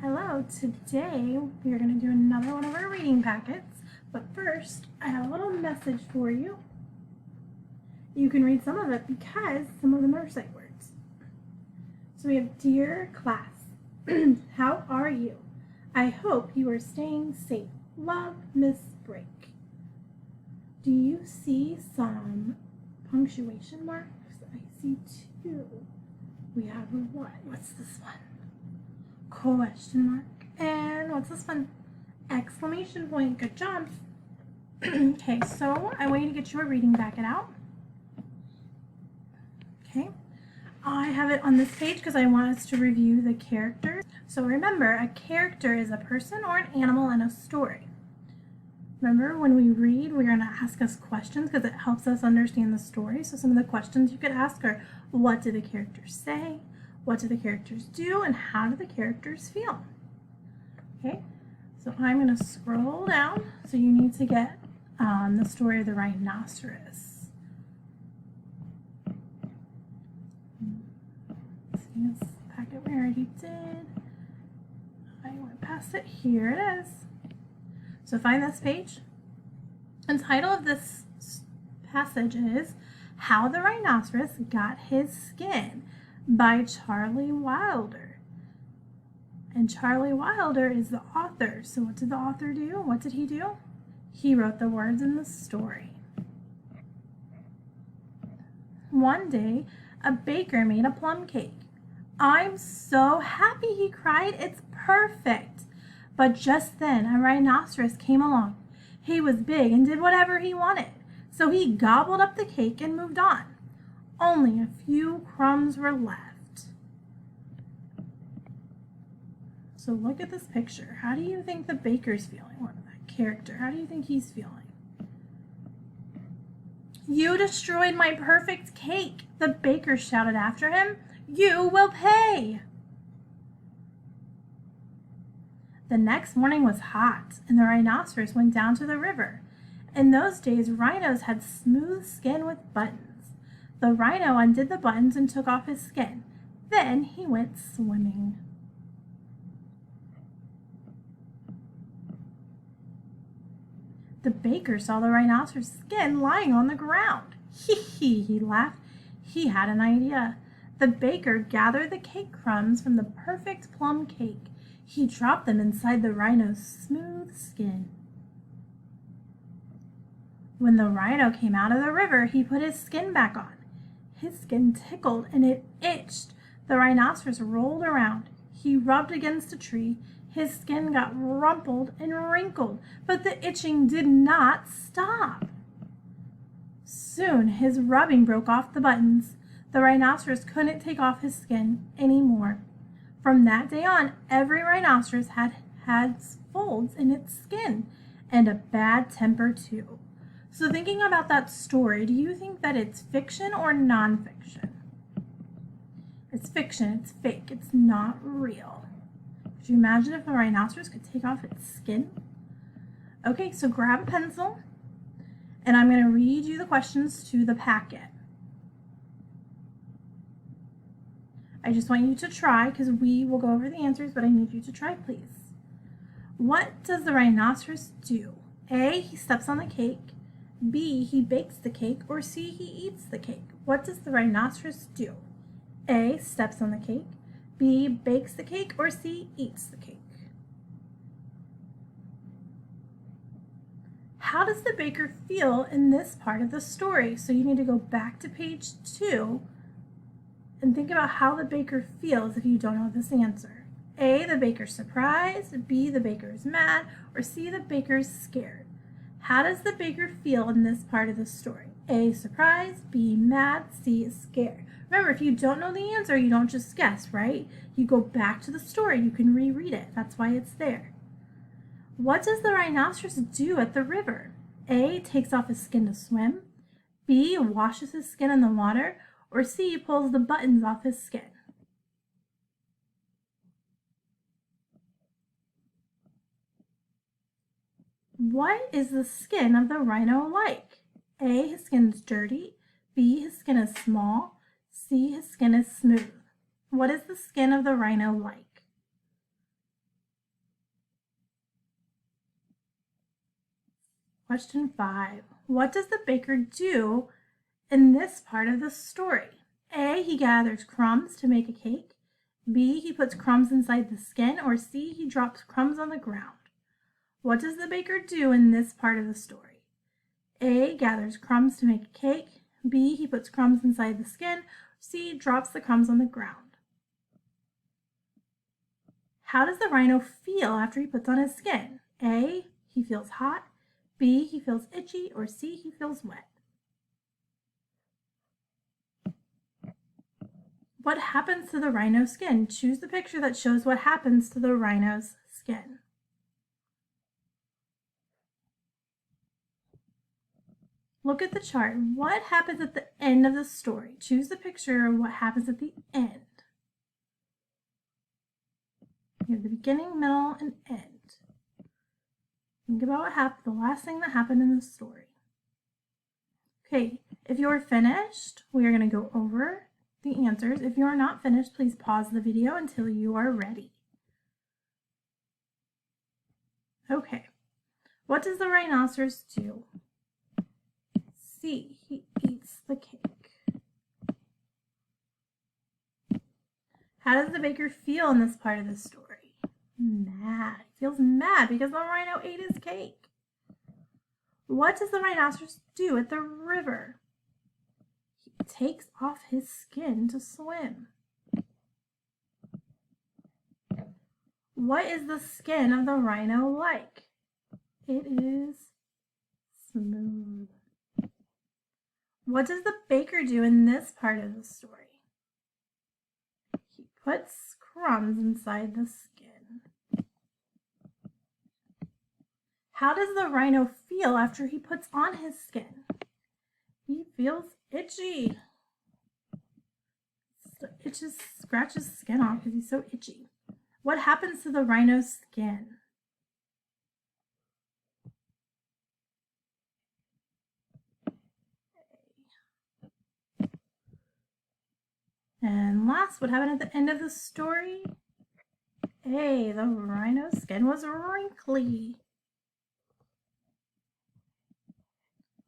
Hello, today we are going to do another one of our reading packets, but first I have a little message for you. You can read some of it because some of them are sight words. So we have, dear class, how are you? I hope you are staying safe. Love, Miss Brake. Do you see some punctuation marks? I see two. We have a what? What's this one? Question mark. And what's this one? Exclamation point. Good job. Okay, so I want you to get your reading packet out. Okay. I have it on this page because I want us to review the characters. So remember, a character is a person or an animal in a story. Remember, when we read, we're going to ask us questions because it helps us understand the story. So some of the questions you could ask are, what do the characters say? What do the characters do? And how do the characters feel? Okay, so I'm going to scroll down. So you need to get the story of the rhinoceros. See this packet we already did. I went past it. Here it is. So find this page. The title of this passage is How the Rhinoceros Got His Skin by Charlie Wilder. And Charlie Wilder is the author. So what did the author do? What did he do? He wrote the words in the story. One day, a baker made a plum cake. I'm so happy, he cried. It's perfect. But just then, a rhinoceros came along. He was big and did whatever he wanted. So he gobbled up the cake and moved on. Only a few crumbs were left. So look at this picture. How do you think the baker's feeling? Or that character, how do you think he's feeling? You destroyed my perfect cake, the baker shouted after him. You will pay. The next morning was hot, and the rhinoceros went down to the river. In those days, rhinos had smooth skin with buttons. The rhino undid the buttons and took off his skin. Then he went swimming. The baker saw the rhinoceros' skin lying on the ground. He laughed. He had an idea. The baker gathered the cake crumbs from the perfect plum cake. He dropped them inside the rhino's smooth skin. When the rhino came out of the river, he put his skin back on. His skin tickled and it itched. The rhinoceros rolled around. He rubbed against a tree. His skin got rumpled and wrinkled, but the itching did not stop. Soon his rubbing broke off the buttons. The rhinoceros couldn't take off his skin anymore. From that day on, every rhinoceros had folds in its skin and a bad temper too. So thinking about that story, do you think that it's fiction or nonfiction? It's fiction, it's fake, it's not real. Could you imagine if a rhinoceros could take off its skin? Okay, so grab a pencil, and I'm going to read you the questions to the packet. I just want you to try, because we will go over the answers, but I need you to try, please. What does the rhinoceros do? A, he steps on the cake. B, he bakes the cake. Or C, he eats the cake. What does the rhinoceros do? A, steps on the cake. B, bakes the cake. Or C, eats the cake. How does the baker feel in this part of the story? So you need to go back to page 2 and think about how the baker feels if you don't know this answer. A, the baker's surprised. B, the baker's mad. Or C, the baker's scared. How does the baker feel in this part of the story? A, surprised. B, mad. C, scared. Remember, if you don't know the answer, you don't just guess, right? You go back to the story. You can reread it. That's why it's there. What does the rhinoceros do at the river? A, takes off his skin to swim. B, washes his skin in the water. Or C, pulls the buttons off his skin. What is the skin of the rhino like? A, his skin is dirty. B, his skin is small. C, his skin is smooth. What is the skin of the rhino like? Question 5. What does the baker do in this part of the story? A, he gathers crumbs to make a cake. B, he puts crumbs inside the skin. Or C, he drops crumbs on the ground. What does the baker do in this part of the story? A, gathers crumbs to make a cake. B, he puts crumbs inside the skin. C, drops the crumbs on the ground. How does the rhino feel after he puts on his skin? A, he feels hot. B, he feels itchy. Or C, he feels wet. What happens to the rhino's skin? Choose the picture that shows what happens to the rhino's skin. Look at the chart. What happens at the end of the story? Choose the picture of what happens at the end. You have the beginning, middle, and end. Think about what happened, the last thing that happened in the story. Okay, if you're finished, we are going to go over the answers. If you are not finished, please pause the video until you are ready. Okay, what does the rhinoceros do? C, he eats the cake. How does the baker feel in this part of the story? Mad. He feels mad because the rhino ate his cake. What does the rhinoceros do at the river? He takes off his skin to swim. What is the skin of the rhino like? It is smooth. What does the baker do in this part of the story? He puts crumbs inside the skin. How does the rhino feel after he puts on his skin? He feels itchy. Scratches his skin off because he's so itchy. What happens to the rhino's skin? And last, what happened at the end of the story? A, the rhino's skin was wrinkly.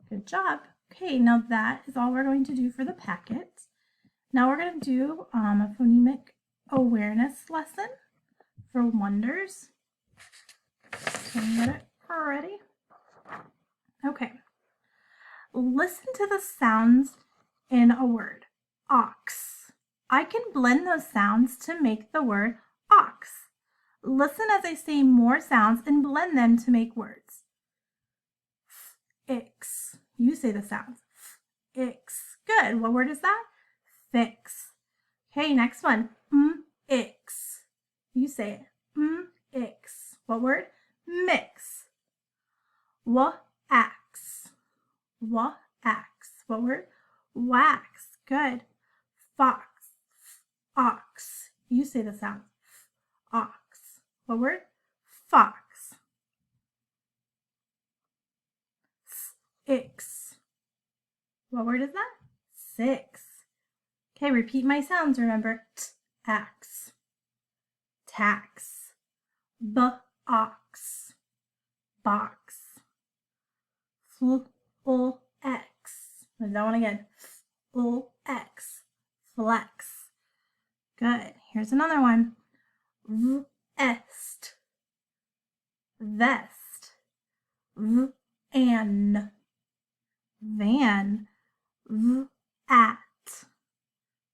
Good job. Okay, now that is all we're going to do for the packet. Now we're going to do a phonemic awareness lesson for wonders. So get it ready. Okay. Listen to the sounds in a word. Ox. I can blend those sounds to make the word ox. Listen as I say more sounds and blend them to make words. Ix. You say the sounds. Ix. Good. What word is that? Fix. Okay, next one. Ix. You say it. Ix. What word? Mix. Wa-ax. Wa-ax. What word? Wax. Good. Fox. Ox. You say the sound. Ox. What word? Fox. Ix. What word is that? Six. Okay, repeat my sounds, remember. T-ax. Tax. B-ox. Box. Fl-x. That one again. Fl-x. Flex. Good. Here's another one. V-est. Vest. V-an. Van. V-at.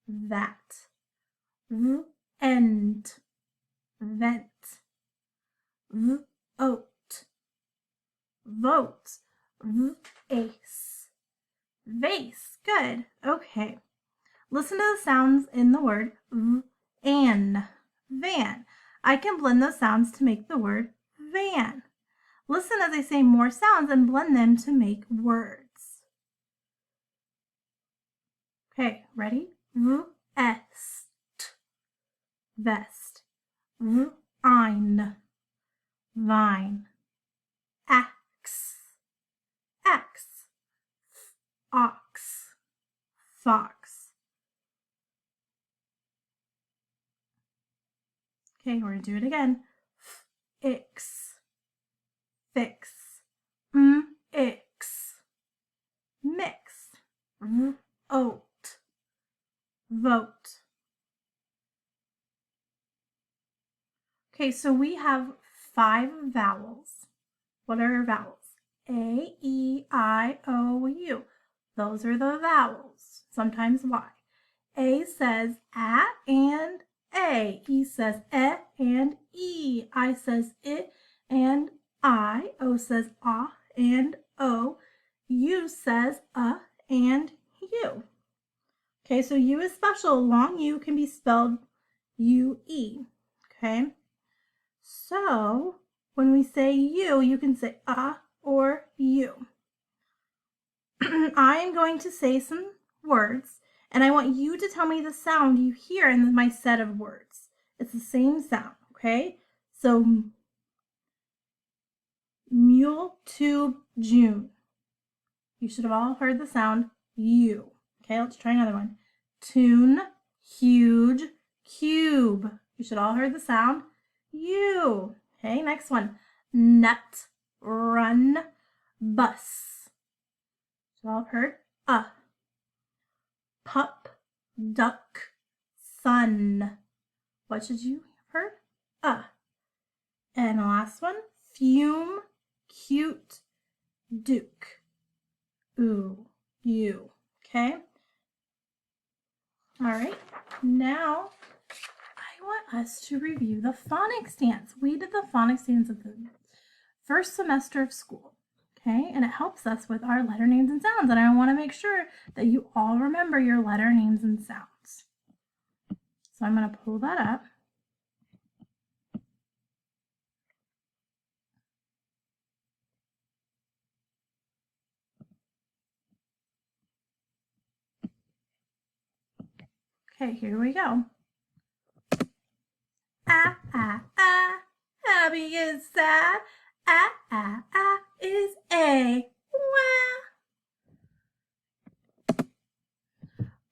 That. V-end. Vent. V-oat. Vote. V-ace. Vase. Good. Okay. Listen to the sounds in the word v-an. Van. I can blend those sounds to make the word van. Listen as I say more sounds and blend them to make words. Okay, ready? V-est. Vest. V-ein. Vine. Axe. Axe. Ox. Fox. Okay, we're going to do it again. Ix. Fix. ix, mix, oat, vote. Okay, so we have 5 vowels. What are our vowels? A, E, I, O, U. Those are the vowels, sometimes Y. A says A and A. E says E and E. I says it and I. O says ah and O. U says and U. Okay, so U is special. Long U can be spelled U-E. Okay, so when we say U, you can say or U. I am going to say some words, and I want you to tell me the sound you hear in my set of words. It's the same sound, okay? So, mule, tube, June. You should have all heard the sound U. Okay, let's try another one. Tune, huge, cube. You should all heard the sound U. Okay, next one. Nut, run, bus. So all heard pup, duck, sun. What should you have heard? And the last one, fume, cute, duke. Ooh, you. Okay. All right. Now I want us to review the phonics dance. We did the phonics dance at the first semester of school. Okay, and it helps us with our letter names and sounds. And I want to make sure that you all remember your letter names and sounds. So I'm going to pull that up. Okay, here we go. Ah, ah, ah, happy is sad. Ah, ah, ah is A. Wah.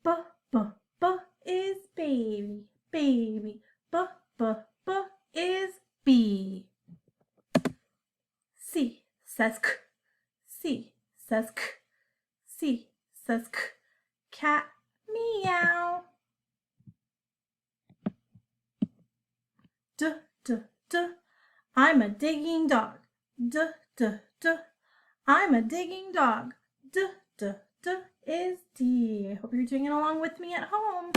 B, b, b is baby, baby. B, b, b is B. C says K, C says K, C says K. Cat, meow. D, d, d, I'm a digging dog. D, d, d, I'm a digging dog. D, d, d is D. I hope you're doing it along with me at home.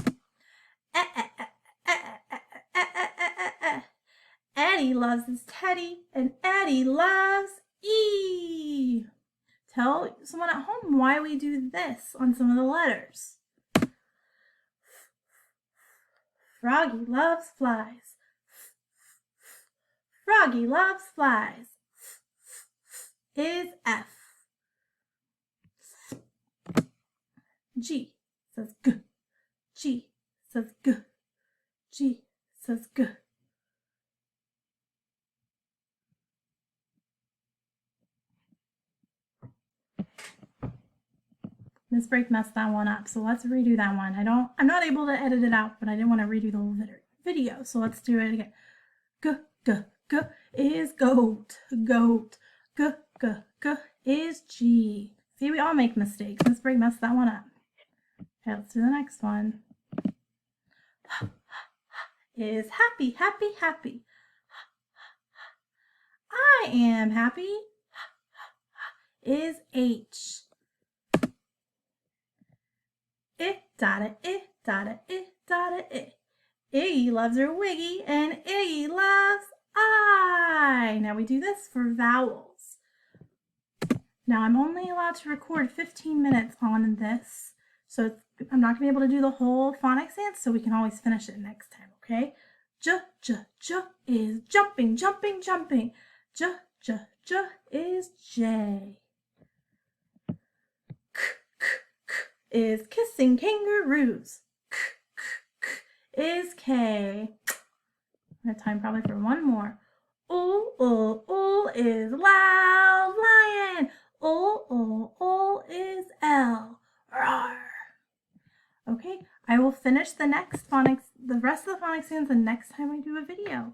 Eddie loves his teddy, and Eddie loves E. Tell someone at home why we do this on some of the letters. Froggy loves flies. Froggy loves flies. Is F. G says G. G says G. G says G. Miss Break messed that one up, so let's redo that one. I'm not able to edit it out, but I didn't want to redo the whole video, so let's do it again. G, G, G is goat, goat. G, G, G is G. See, we all make mistakes. Miss Break messed that one up. Okay, let's do the next one. Is happy, happy, happy. I am happy. Is H. It. Iggy loves her Wiggy, and Iggy loves I. Now we do this for vowels. Now I'm only allowed to record 15 minutes on this, so I'm not going to be able to do the whole phonics dance, so we can always finish it next time, okay? J is jumping, jumping, jumping. J is J. Is kissing kangaroos. Is K. I have time probably for one more. Ooh is loud lion. Ooh is L. Roar. Okay, I will finish the rest of the phonics dance the next time I do a video.